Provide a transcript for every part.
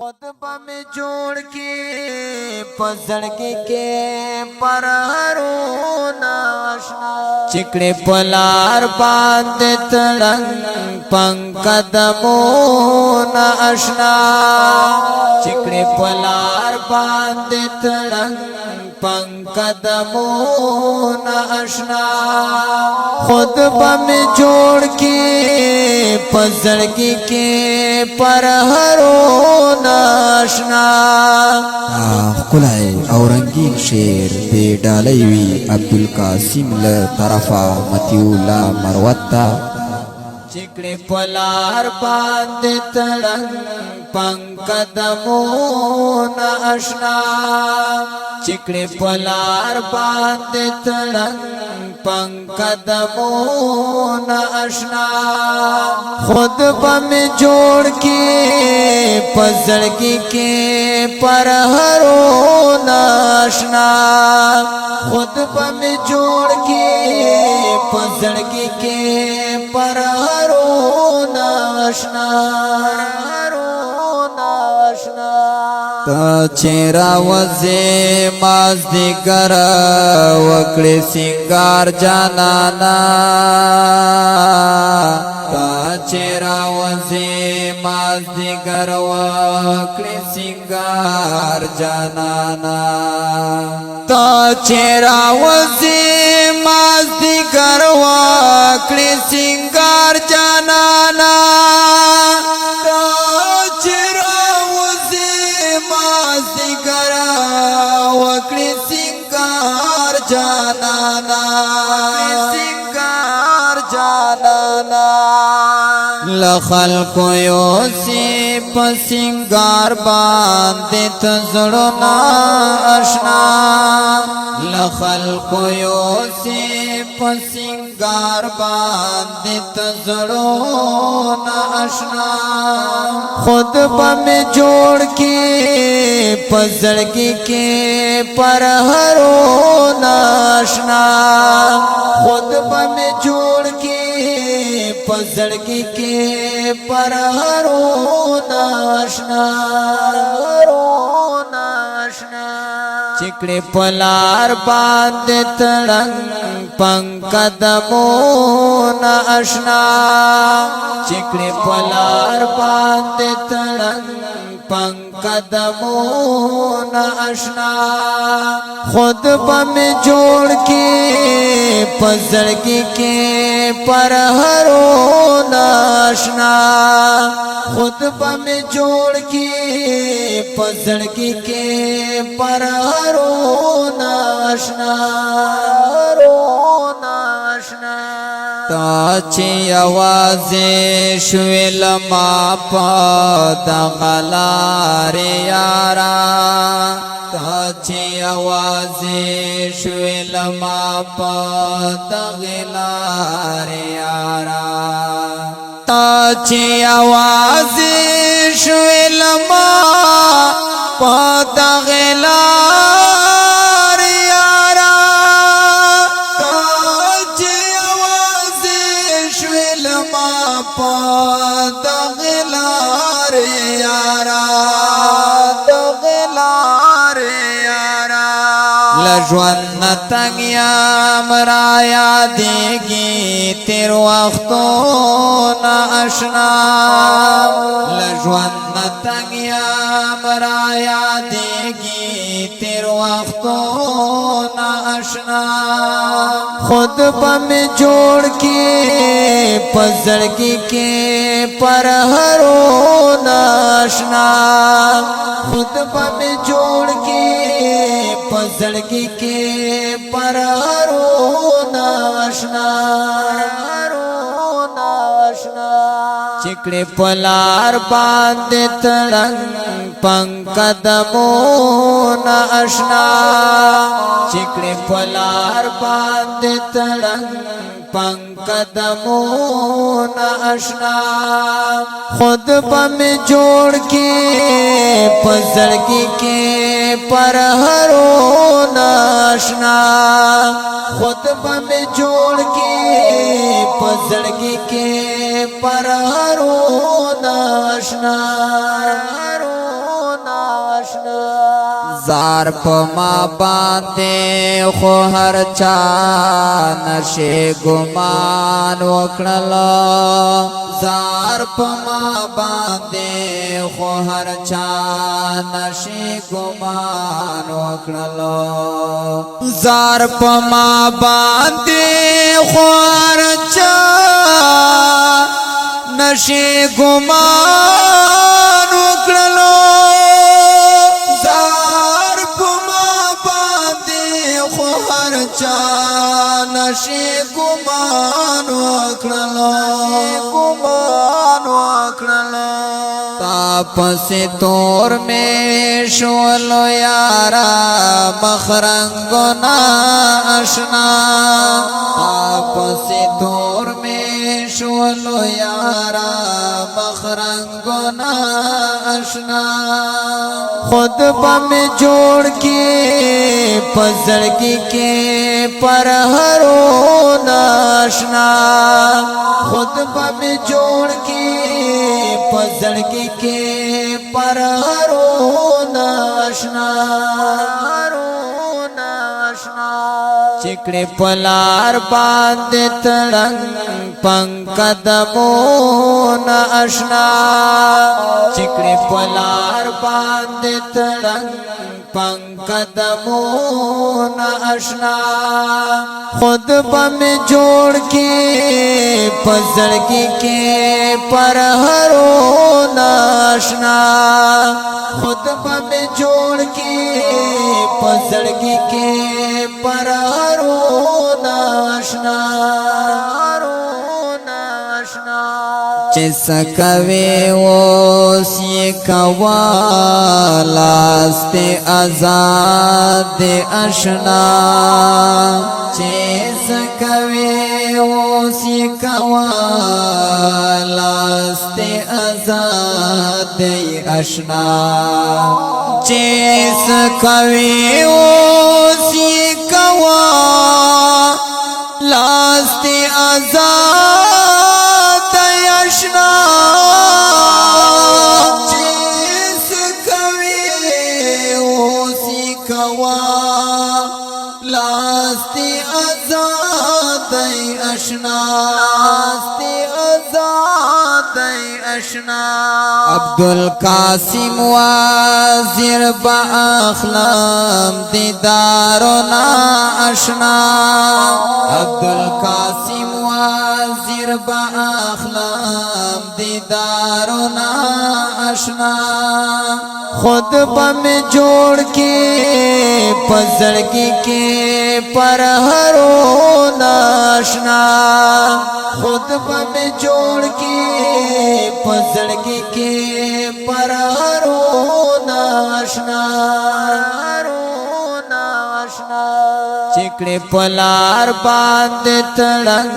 खुतबा में जोड़ के पसड़के के परहरो नाशना चिकड़े पलार बांध तड़ंग पंकदमो नाशना चिकड़े पलार बांध तड़ंग पंकदमो नाशना खुतबा में जोड़ के पसड़के के परहरो नाशना خلای او رنگین شعر دی ډالۍ وی عبدالقاسم له طرفه متیولا مروتا चिकड़े पलार बांध तड़ंग पंकदमो नाशना चिकड़े पलार बांध तड़ंग पंकदमो नाशना खुतबा में जोड़ के पसड़के के परहरो नाशना खुतबा में जोड़ के पसड़के के परहरो नाशना تا چیرا وزی مازدیگر وکړی سنگار جانانا تا چیرا وزی مازدیگر وکړی سنگار جانانا تا چیرا وزی مازدیگر وکړی سنگار جانانا لخلق یوسی پسنگار باندې تزړونا آشنا لخلق یوسی پسنگار باندې تزړونا آشنا خطبہ میں جوڑ کے پسڑکی کے پرہرو ناشنا خطبہ میں جوڑ کے پسڑکی کے परहरो नाशना चिकड़े पलार बांध तड़ंग पंकदमो नाशना चिकड़े पलार बांध तड़ंग पंकदमो नाशना खुतबा में जोड़ के पसड़के के परहरो नाशना खुतबा में जोड़ के पसड़के के परहरो नाशना ताची आवाज़े शुएल मापा दगलारे यारा ताची आवाज़े शुएल मापा दगलारे यारा ताची आवाज़े शुएल मापा दगलारे लजवन तंगिया मराया देगी तेर वक्तों न अशना लजवन तंगिया मराया देगी तेर वक्तों न अशना खुतबा में जोड़ के पसड़के के परहरो नाशना खुतबा में जोड़ के पसड़के के परहरो नाशना चिकड़े पलार बांध तड़ंग पंकदमो नाशना चिकड़े पलार बांध तड़ंग पंकदमो नाशना खुतबा में जोड़ के पसड़के के परहरो नाशना खुतबा में जोड़ के पसड़के के परहरो नाशना زار پما باندې خو هر چا نشي ګمان وکړلو زار پما باندې خو هر چا نشي ګمان وکړلو زار پما باندې خو هر چا نشي ګمان وکړلو زار پما باندې خو هر چا نشي ګمان وکړلو پسی تور میں شولو یارا مخرنگو نا اشنا پسی تور میں شولو یارا مخرنگو نا اشنا خود بم جوڑ کے پزڑکی کے پر ہرو ناشنا خود بم جوڑ کے پزڑکی کے پر ہرو ناشنا چکڑے پلار باند تڑنگ پنکدمون اشنا چکڑے پلار باند تڑنگ پنکدمون اشنا خود بم جوڑ کے پزڑکی کے پر ہرو ناشنا خود بم جوڑ کے پزڑکی کے پر ہرو ناشنا چس کوي اوس یې کوا لاست آزاد اشنا چس کوي اوس یې کوا لاست آزاد اشنا چس کوي اوس یې کوا لاست آزاد اشنا چیز کوي اوسی کوا لاستی آزاد اشنا عبدالقاسم وازیر با اخلام دیدارنا اشنا عبدالقاسم وازیر با اخلام دیدارنا اشنا خود بم جوڑ کے پزڑکی کے پر ہرو ناشنا خود بم جوڑ کے پزڑکی کے پر ہرو ناشنا چکڑے پلار باند تڑنگ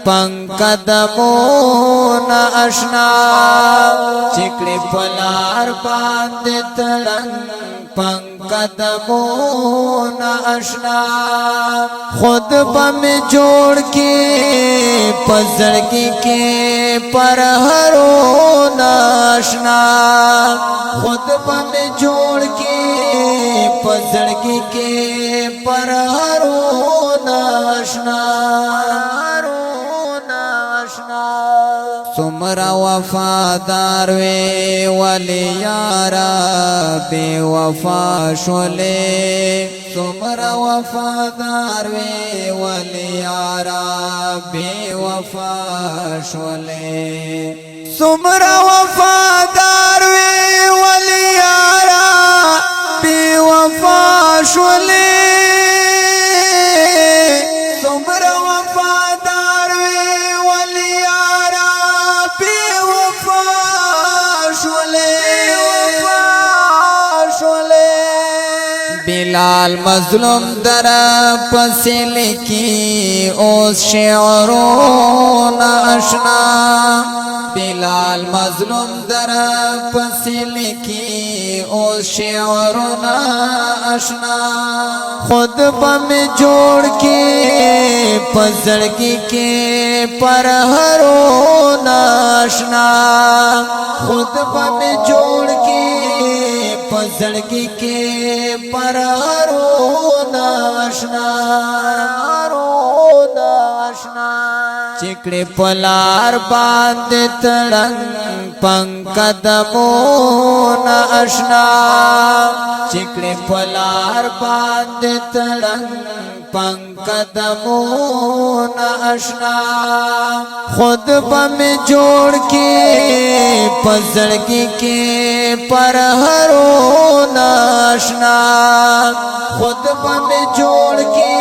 پنکدمون اشنا چکڑے پلار باند تڑنگ پنکدمون اشنا خود بم جوڑ کے پزڑکی کے پر ہرو ناشنا خود بم جوڑ کے پزڑکی کے پر ہرو ناشنا سمرا وفادار وے ولی یارا بے وفا شولے سمرا وفادار وے ولی یارا بے وفا شولے سمرا وفادار وے ولی یارا بے وفا شولے بلال مظلوم در پسل کی اوس شعرون اشنا بلال مظلوم در پسل کی اوس شعرون اشنا خود بم جوڑ کے پزڑکی کے پر ہرو ناشنا خود بم جوڑ کے पजड़गी के परहरो नाशना चिकड़े पलार बांध तड़ंग पंकदमो नाशना चिकड़े पलार बांध तड़ंग पंकदमो नाशना खुद बम जोड़ के पजड़गी के परहरो नाशना खुद बम जोड़ के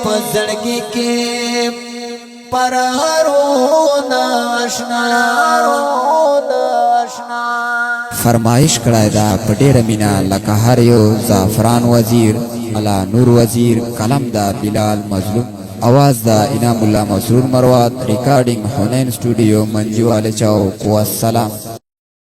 पजड़गी के परहरो नाशना फरमाइश कड़ायदा पटेर मीना लकहारियो जाफरान वजीर अला नूर वजीर कलम दा बिलाल मजलूम आवाज दा इनामुल्लाह मसरूर मरवात रिकॉर्डिंग हुनैन स्टूडियो मंजू वाले चौक वस्सलाम।